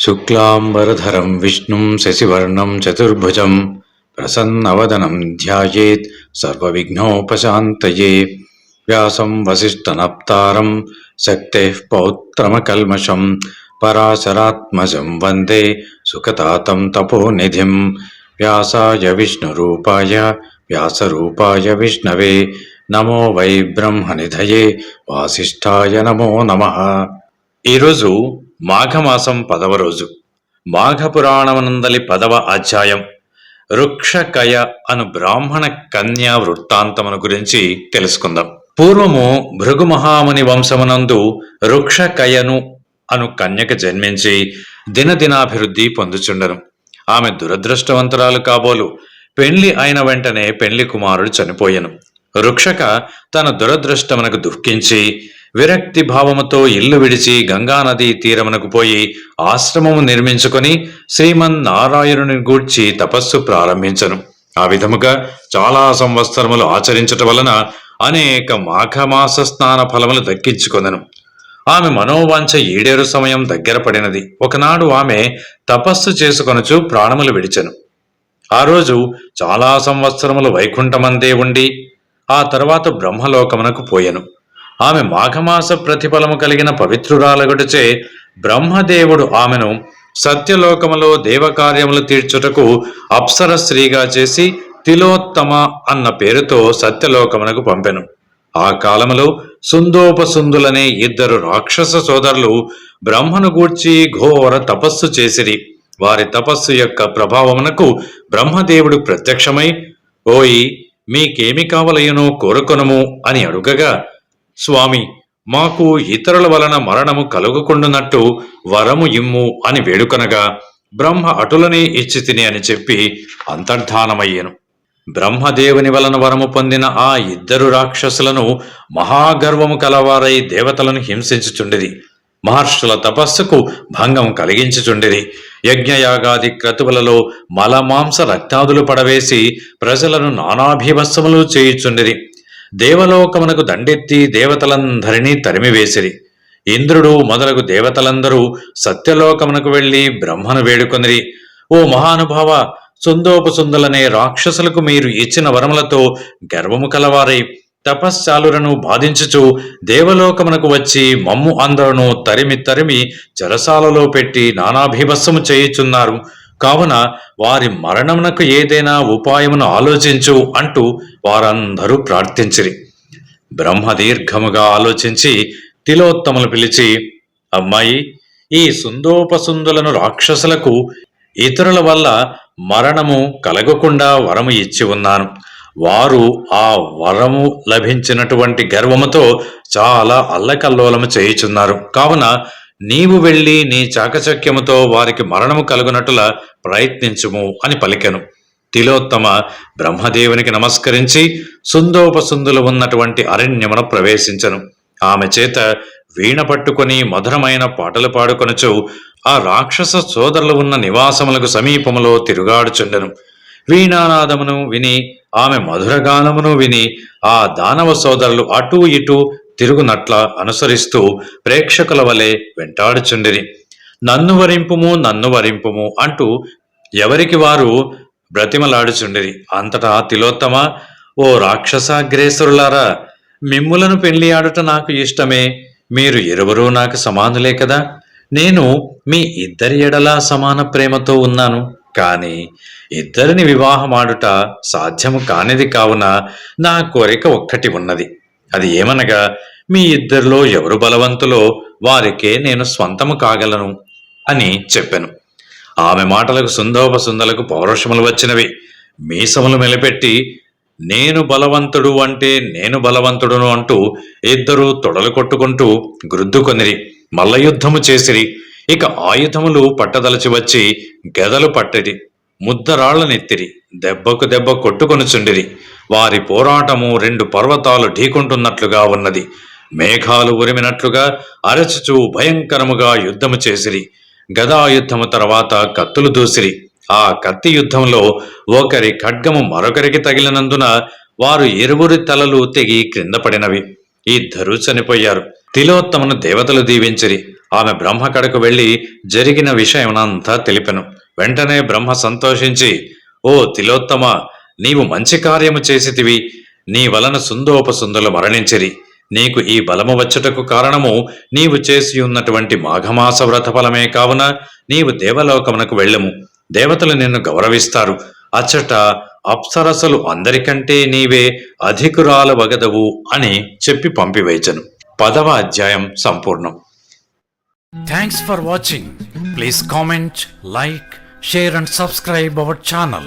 శుక్లాంబరధరం విష్ణుం శశివర్ణం చతుర్భుజం ప్రసన్నవదనం ధ్యాయేత్ సర్వవిఘ్నోపశాంతయే. వ్యాసం వసిష్ఠనప్తారం శక్తేః పౌత్రమకల్మషం పరాశరాత్మజం వందే సుఖతాతం తపోనిధిం. వ్యాసాయ విష్ణురూపాయ వ్యాసరూపాయ విష్ణవే నమో వై బ్రహ్మనిధయే వాసిష్ఠాయ నమో నమః. ఈరోజు మాఘమాసం 10వ రోజు. మాఘపురాణమునందలి 10వ అధ్యాయం రుక్షకయ అను బ్రాహ్మణ కన్యా వృత్తాంతమును గురించి తెలుసుకుందాం. పూర్వము భృగు మహాముని వంశమునందు రుక్షకయను అను కన్యక జన్మించి దినదినాభివృద్ధి పొందుచుండను. ఆమె దురదృష్టవంతురాలు కాబోలు. పెండ్లి అయిన వెంటనే పెండ్లి కుమారుడు చనిపోయెను. రుక్షక తన దురదృష్టమునకు దుఃఖించి విరక్తి భావముతో ఇల్లు విడిచి గంగానదీ తీరమునకు పోయి ఆశ్రమము నిర్మించుకొని శ్రీమన్నారాయణుని గూర్చి తపస్సు ప్రారంభించను. ఆ విధముగా చాలా సంవత్సరములు ఆచరించటం వలన అనేక మాఘమాస స్నాన ఫలములు దక్కించుకొనెను. ఆమె మనోవాంఛ ఈడేరు సమయం దగ్గర పడినది. ఒకనాడు ఆమె తపస్సు చేసుకొనుచు ప్రాణములు విడిచెను. ఆ రోజు చాలా సంవత్సరములు వైకుంఠమందే ఉండి ఆ తర్వాత బ్రహ్మలోకమునకు పోయెను. ఆమె మాఘమాస ప్రతిఫలము కలిగిన పవిత్రురాలగుటచే బ్రహ్మదేవుడు ఆమెను సత్యలోకములో దేవకార్యములు తీర్చుటకు అప్సర స్త్రీగా చేసి తిలోత్తమ అన్న పేరుతో సత్యలోకమునకు పంపెను. ఆ కాలములో సుందోపసుందులనే 2 రాక్షస సోదరులు బ్రహ్మను గూర్చి ఘోర తపస్సు చేసిరి. వారి తపస్సు యొక్క ప్రభావమునకు బ్రహ్మదేవుడు ప్రత్యక్షమై, ఓయి మీకేమి కావలయునో కోరుకొనుము అని అడుగగా, స్వామి, మాకు ఇతరుల వలన మరణము కలుగుకుండునట్టు వరము ఇమ్ము అని వేడుకొనగా, బ్రహ్మ అటులనే ఇచ్చి తిని అని చెప్పి అంతర్ధానమయ్యెను. బ్రహ్మదేవుని వలన వరము పొందిన ఆ 2 రాక్షసులను మహాగర్వము కలవారై దేవతలను హింసించుచుండిరి. మహర్షుల తపస్సుకు భంగం కలిగించుచుండిరి. యజ్ఞయాగాది క్రతువులలో మలమాంస రక్తాదులు పడవేసి ప్రజలను నానాభివస్సములు చేయుచుండిరి. దేవలోకమునకు దండెత్తి దేవతలందరినీ తరిమివేసిరి. ఇంద్రుడు మొదలగు దేవతలందరూ సత్యలోకమునకు వెళ్లి బ్రహ్మను వేడుకొనిరి. ఓ మహానుభావ, సుందోపసుందులనే రాక్షసులకు మీరు ఇచ్చిన వరములతో గర్వము కలవారై తపశ్శాలురను బాధించుచు దేవలోకమునకు వచ్చి మమ్ము అందరను తరిమి చెరసాలలో పెట్టి నానాభివస్సము చేయుచున్నారు. కావున వారి మరణమునకు ఏదైనా ఉపాయమును ఆలోచించు అంటూ వారందరూ ప్రార్థించిరి. బ్రహ్మ దీర్ఘముగా ఆలోచించి తిలోత్తములు పిలిచి, అమ్మాయి, ఈ సుందోపసుందులను రాక్షసులకు ఇతరుల వల్ల మరణము కలగకుండా వరము ఇచ్చి ఉన్నాను. వారు ఆ వరము లభించినటువంటి గర్వముతో చాలా అల్లకల్లోలము చేయుచున్నారు. కావున నీవు వెళ్ళి నీ చాకచక్యముతో వారికి మరణము కలుగునట్టులా ప్రయత్నించుము అని పలికెను. తిలోత్తమ బ్రహ్మదేవునికి నమస్కరించి సుందోపసుందులు ఉన్నటువంటి అరణ్యమును ప్రవేశించను. ఆమె చేత వీణ పట్టుకొని మధురమైన పాటలు పాడుకొనుచు ఆ రాక్షస సోదరులు ఉన్న నివాసములకు సమీపములో తిరుగాడుచుండెను. వీణానాదమును విని ఆమె మధురగానమును విని ఆ దానవ సోదరులు అటూ ఇటూ తిరుగునట్ల అనుసరిస్తూ ప్రేక్షకుల వలె వెంటాడుచుండిరి. నన్ను వరింపుము అంటూ ఎవరికి వారు బ్రతిమలాడుచుండిరి. అంతటా తిలోత్తమ, ఓ రాక్షసాగ్రేసరులారా, మిమ్ములను పెళ్లి ఆడుట నాకు ఇష్టమే. మీరు ఇరువురూ నాకు సమానులే కదా. నేను మీ ఇద్దరి ఎడలా సమాన ప్రేమతో ఉన్నాను. కాని ఇద్దరిని వివాహమాడుట సాధ్యము కానిది. కావున నా కోరిక ఒక్కటి ఉన్నది. అది ఏమనగా, మీ ఇద్దరిలో ఎవరు బలవంతులో వారికే నేను స్వంతము కాగలను అని చెప్పెను. ఆమె మాటలకు సుందోపసుందులకు పౌరుషములు వచ్చినవి. మీసములు మెలిపెట్టి, నేను బలవంతుడు అంటే నేను బలవంతుడును అంటూ 2 తొడలు కొట్టుకుంటూ గ్రుద్దుకొనిరి. మల్లయుద్ధము చేసిరి. ఇక ఆయుధములు పట్టదలచి వచ్చి గెదలు పట్టిరి. ముద్దరాళ్లనెత్తిరి. దెబ్బకు దెబ్బ కొట్టుకొనుచుండిరి. వారి పోరాటము 2 పర్వతాలు ఢీకొంటున్నట్లుగా ఉన్నది. మేఘాలు ఉరిమినట్లుగా అరచుచూ భయంకరముగా యుద్ధము చేసిరి. గదాయుద్ధము తర్వాత కత్తులు దూసిరి. ఆ కత్తి యుద్ధంలో ఒకరి ఖడ్గము మరొకరికి తగిలినందున వారు ఇరువురి తలలు తెగి క్రింద పడినవి. 2 చనిపోయారు. తిలోత్తమను దేవతలు దీవించిరి. ఆమె బ్రహ్మ కడకు వెళ్లి జరిగిన విషయమంతా తెలిపెను. వెంటనే బ్రహ్మ సంతోషించి, ఓ తిలోత్తమ, నీవు మంచి కార్యము చేసితివి. నీ వలన సుందోపసుందులు మరణించిరి. నీకు ఈ బలము వచ్చుటకు కారణము నీవు చేసి ఉన్నటువంటి మాఘమాస వ్రత ఫలమే కావున నీవు దేవలోకమునకు వెళ్ళము. దేవతలు నిన్ను గౌరవిస్తారు. అచ్చట అప్సరసలు అందరికంటే నీవే అధికురాల వగదవు అని చెప్పి పంపివేచను. 10వ అధ్యాయం సంపూర్ణం. Thanks for watching. Please comment, like, share and subscribe our channel.